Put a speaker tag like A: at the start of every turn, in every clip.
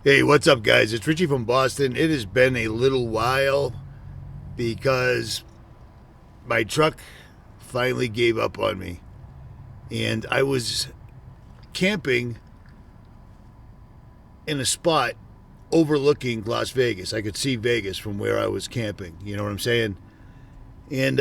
A: Hey, what's up, guys? It's Richie from Boston. It has been a little while because my truck finally gave up on me. And I was camping in a spot overlooking Las Vegas. I could see Vegas from where I was camping. You know what I'm saying? And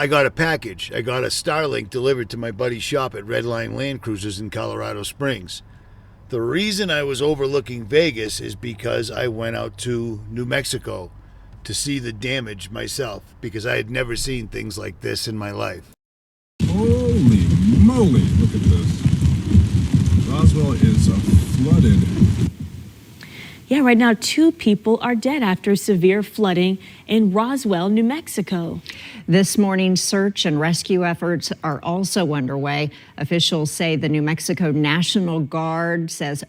A: I got a package. I got a Starlink delivered to my buddy's shop at Redline Land Cruisers in Colorado Springs. The reason I was overlooking Vegas is because I went out to New Mexico to see the damage myself, because I had never seen things like this in my life.
B: Holy moly, look at this. Roswell is flooded.
C: Yeah, right now 2 people are dead after severe flooding in Roswell, New Mexico.
D: This morning, search and rescue efforts are also underway. Officials say the New Mexico National Guard says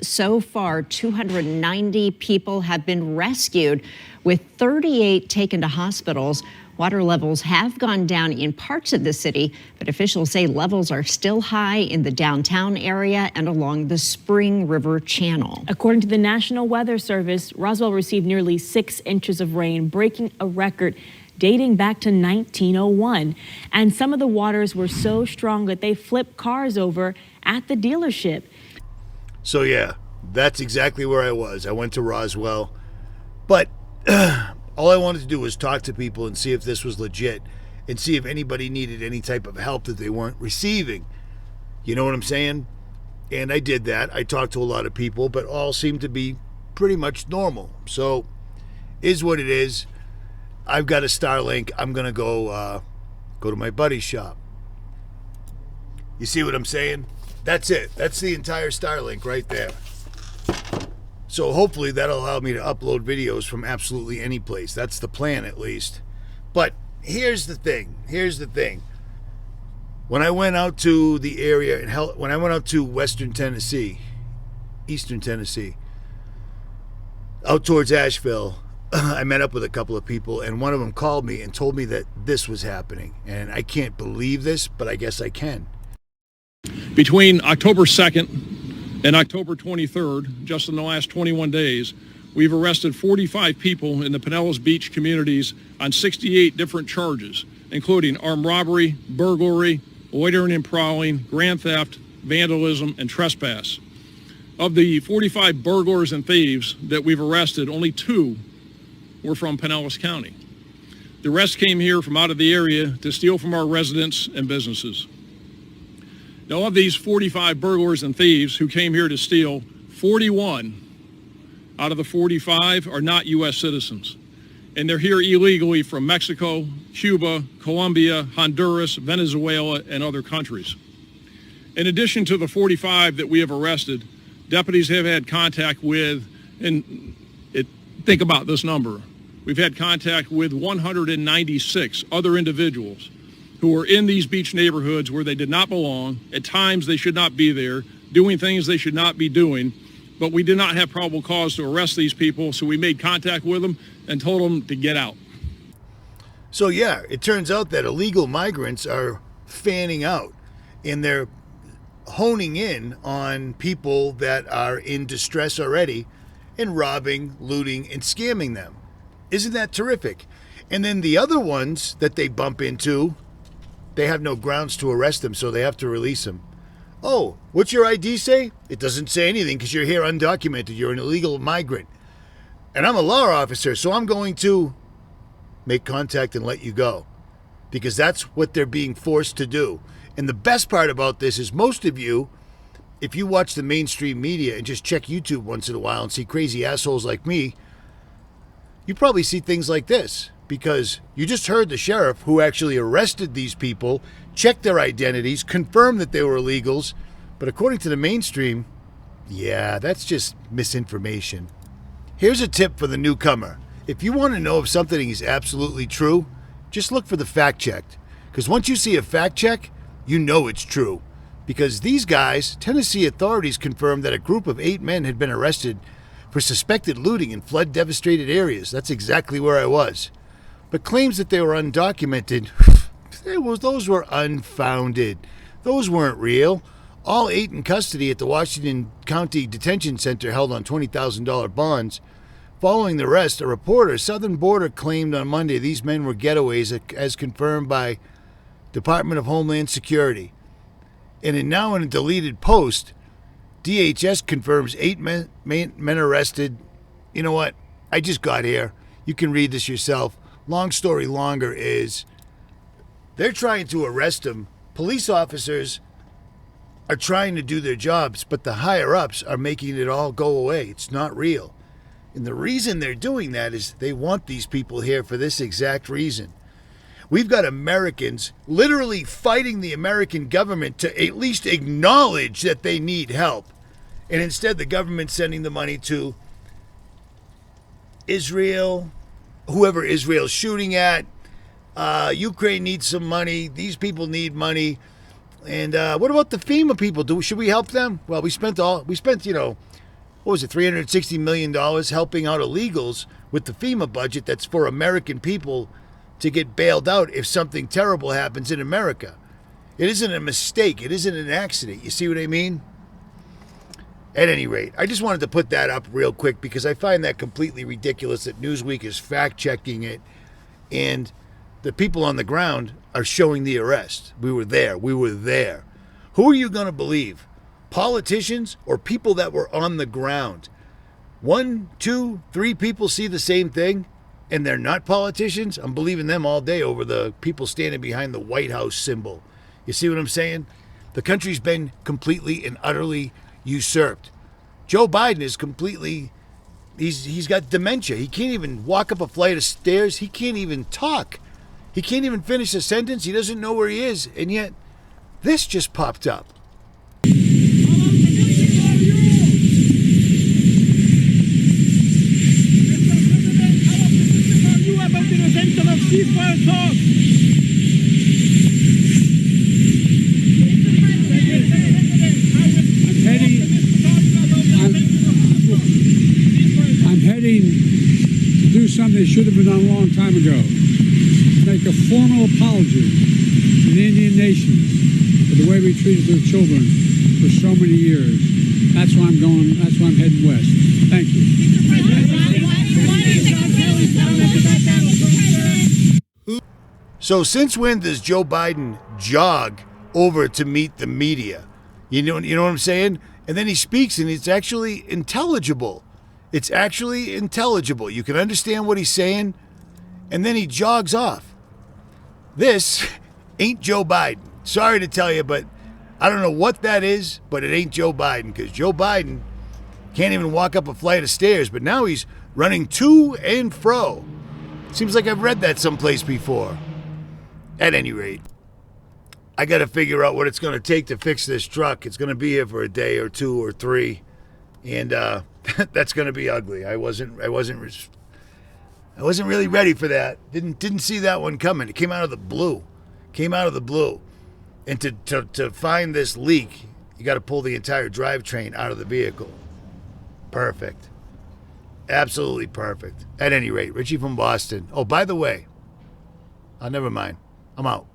D: so far 290 people have been rescued, with 38 taken to hospitals. Water levels have gone down in parts of the city, but officials say levels are still high in the downtown area and along the Spring River Channel.
C: According to the National Weather Service, Roswell received nearly 6 inches of rain, breaking a record dating back to 1901. And some of the waters were so strong that they flipped cars over at the dealership.
A: So yeah, that's exactly where I was. I went to Roswell, but all I wanted to do was talk to people and see if this was legit and see if anybody needed any type of help that they weren't receiving. You know what I'm saying? And I did that. I talked to a lot of people, but all seemed to be pretty much normal. So, is what it is. I've got a Starlink. I'm going to go to my buddy's shop. You see what I'm saying? That's it. That's the entire Starlink right there. So hopefully that'll allow me to upload videos from absolutely any place. That's the plan, at least. But here's the thing. When I went out to the area, when I went out to Eastern Tennessee, out towards Asheville, I met up with a couple of people, and one of them called me and told me that this was happening. And I can't believe this, but I guess I can.
E: Between October 2nd and October 23rd, just in the last 21 days, we've arrested 45 people in the Pinellas Beach communities on 68 different charges, including armed robbery, burglary, loitering and prowling, grand theft, vandalism, and trespass. Of the 45 burglars and thieves that we've arrested, only 2 were from Pinellas County. The rest came here from out of the area to steal from our residents and businesses. Now, of these 45 burglars and thieves who came here to steal, 41 out of the 45 are not U.S. citizens. And they're here illegally from Mexico, Cuba, Colombia, Honduras, Venezuela, and other countries. In addition to the 45 that we have arrested, deputies have had contact with, think about this number, we've had contact with 196 other individuals who are in these beach neighborhoods where they did not belong. At times they should not be there, doing things they should not be doing, but we did not have probable cause to arrest these people, so we made contact with them and told them to get out.
A: So yeah, it turns out that illegal migrants are fanning out, and they're honing in on people that are in distress already and robbing, looting, and scamming them. Isn't that terrific? And then the other ones that they bump into, they have no grounds to arrest them, so they have to release them. Oh, what's your ID say? It doesn't say anything because you're here undocumented. You're an illegal migrant. And I'm a law officer, so I'm going to make contact and let you go, because that's what they're being forced to do. And the best part about this is most of you, if you watch the mainstream media and just check YouTube once in a while and see crazy assholes like me, you probably see things like this. Because you just heard the sheriff who actually arrested these people, checked their identities, confirmed that they were illegals. But according to the mainstream, yeah, that's just misinformation. Here's a tip for the newcomer. If you want to know if something is absolutely true, just look for the fact check. Because once you see a fact check, you know it's true. Because these guys, Tennessee authorities confirmed that a group of 8 men had been arrested for suspected looting in flood-devastated areas. That's exactly where I was. But claims that they were undocumented, those were unfounded. Those weren't real. All 8 in custody at the Washington County Detention Center held on $20,000 bonds. Following the arrest, a reporter, Southern Border, claimed on Monday these men were getaways, as confirmed by Department of Homeland Security. And now in a deleted post, DHS confirms 8 men arrested. You know what? I just got here. You can read this yourself. Long story longer is they're trying to arrest them. Police officers are trying to do their jobs, but the higher-ups are making it all go away. It's not real. And the reason they're doing that is they want these people here for this exact reason. We've got Americans literally fighting the American government to at least acknowledge that they need help. And instead, the government's sending the money to Israel, whoever Israel's shooting at. Ukraine needs some money. These people need money. And what about the FEMA people? Should we help them? Well, we spent what was it, $360 million helping out illegals with the FEMA budget that's for American people to get bailed out if something terrible happens in America. It isn't a mistake. It isn't an accident. You see what I mean? At any rate, I just wanted to put that up real quick because I find that completely ridiculous that Newsweek is fact-checking it and the people on the ground are showing the arrest. We were there. Who are you going to believe? Politicians or people that were on the ground? 1, 2, 3 people see the same thing and they're not politicians? I'm believing them all day over the people standing behind the White House symbol. You see what I'm saying? The country's been completely and utterly usurped. Joe Biden is completely, he's got dementia. He can't even walk up a flight of stairs. He can't even talk. He can't even finish a sentence. He doesn't know where he is. And yet, this just popped up.
F: I'm heading to do something that should have been done a long time ago. Make a formal apology to the Indian nations for the way we treated their children for so many years. That's why I'm going. That's why I'm heading west. Thank you.
A: So since when does Joe Biden jog over to meet the media? You know what I'm saying? And then he speaks and it's actually intelligible. You can understand what he's saying, and then he jogs off. This ain't Joe Biden. Sorry to tell you, but I don't know what that is, but it ain't Joe Biden, because Joe Biden can't even walk up a flight of stairs, but now he's running to and fro. Seems like I've read that someplace before. At any rate, I got to figure out what it's going to take to fix this truck. It's going to be here for a day or 2 or 3, and that's going to be ugly. I wasn't really ready for that. Didn't see that one coming. It came out of the blue. And to find this leak, you got to pull the entire drivetrain out of the vehicle. Perfect. Absolutely perfect. At any rate, Richie from Boston. Oh, by the way, never mind. I'm out.